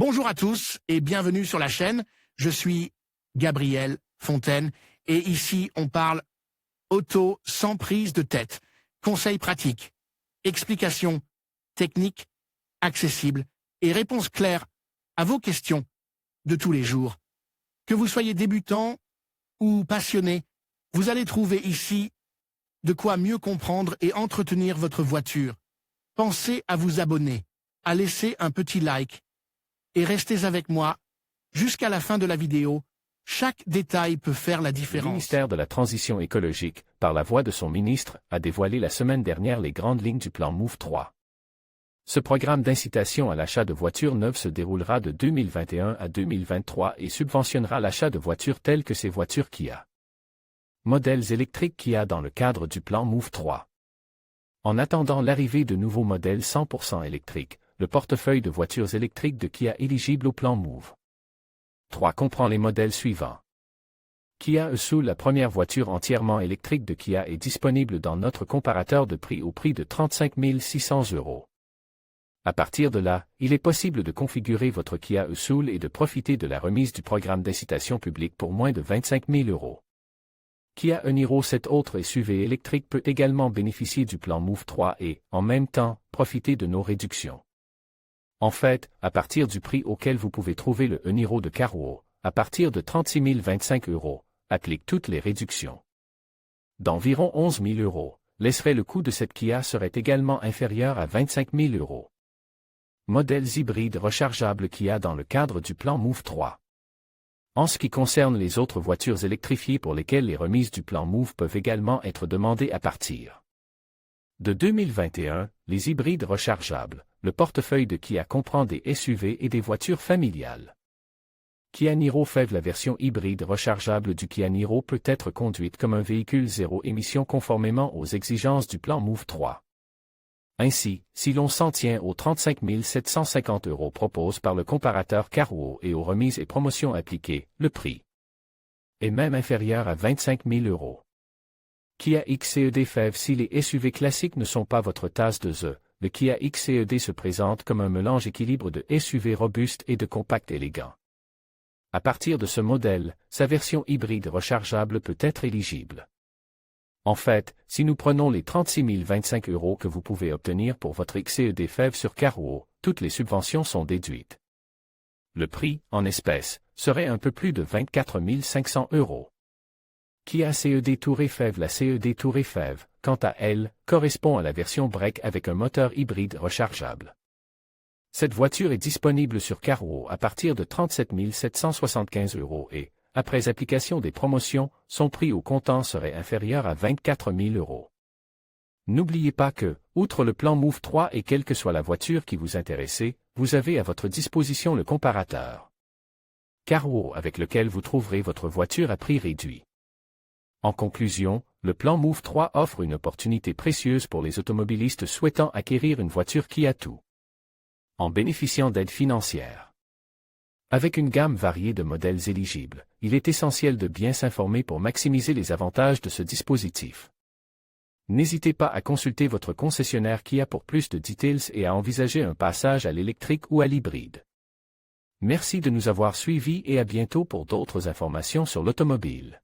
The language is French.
Bonjour à tous et bienvenue sur la chaîne. Je suis Gabriel Fontaine et ici on parle auto sans prise de tête. Conseils pratiques, explications techniques, accessibles et réponses claires à vos questions de tous les jours. Que vous soyez débutant ou passionné, vous allez trouver ici de quoi mieux comprendre et entretenir votre voiture. Pensez à vous abonner, à laisser un petit like et restez avec moi jusqu'à la fin de la vidéo. Chaque détail peut faire la différence. Le ministère de la Transition écologique, par la voix de son ministre, a dévoilé la semaine dernière les grandes lignes du plan MOVE 3. Ce programme d'incitation à l'achat de voitures neuves se déroulera de 2021 à 2023 et subventionnera l'achat de voitures telles que ces voitures Kia. Modèles électriques Kia dans le cadre du plan MOVE 3. En attendant l'arrivée de nouveaux modèles 100% électriques, le portefeuille de voitures électriques de Kia éligible au plan MOVE 3 comprend les modèles suivants. Kia e-Soul, la première voiture entièrement électrique de Kia, est disponible dans notre comparateur de prix au prix de 35 600 €. À partir de là, il est possible de configurer votre Kia e-Soul et de profiter de la remise du programme d'incitation publique pour moins de 25 000 €. Kia e-Niro, cette autre SUV électrique, peut également bénéficier du plan MOVE 3 et, en même temps, profiter de nos réductions. En fait, à partir du prix auquel vous pouvez trouver le e-Niro de Carwow, à partir de 36 025 €, applique toutes les réductions d'environ 11 000 €, laisserait le coût de cette Kia serait également inférieur à 25 000 €. Modèles hybrides rechargeables Kia dans le cadre du plan MOVE 3. En ce qui concerne les autres voitures électrifiées pour lesquelles les remises du plan MOVE peuvent également être demandées à partir de 2021, les hybrides rechargeables, le portefeuille de Kia comprend des SUV et des voitures familiales. Kia Niro FEV, la version hybride rechargeable du Kia Niro, peut être conduite comme un véhicule zéro émission conformément aux exigences du plan MOVE 3. Ainsi, si l'on s'en tient aux 35 750 € proposés par le comparateur Carwow et aux remises et promotions appliquées, le prix est même inférieur à 25 000 €. Kia XCED FEV. Si les SUV classiques ne sont pas votre tasse de thé, le Kia XCED se présente comme un mélange équilibre de SUV robuste et de compact élégant. À partir de ce modèle, sa version hybride rechargeable peut être éligible. En fait, si nous prenons les 36 025 € que vous pouvez obtenir pour votre XCED FEV sur Carwow, toutes les subventions sont déduites. Le prix, en espèces, serait un peu plus de 24 500 €. Kia CED Tourer FEV. La CED Tourer FEV, quant à elle, correspond à la version break avec un moteur hybride rechargeable. Cette voiture est disponible sur Carwow à partir de 37 775 € et, après application des promotions, son prix au comptant serait inférieur à 24 000 €. N'oubliez pas que, outre le plan MOVE 3 et quelle que soit la voiture qui vous intéresse, vous avez à votre disposition le comparateur Carwow avec lequel vous trouverez votre voiture à prix réduit. En conclusion, le plan MOVE 3 offre une opportunité précieuse pour les automobilistes souhaitant acquérir une voiture Kia tout en bénéficiant d'aides financières. Avec une gamme variée de modèles éligibles, il est essentiel de bien s'informer pour maximiser les avantages de ce dispositif. N'hésitez pas à consulter votre concessionnaire Kia pour plus de details et à envisager un passage à l'électrique ou à l'hybride. Merci de nous avoir suivis et à bientôt pour d'autres informations sur l'automobile.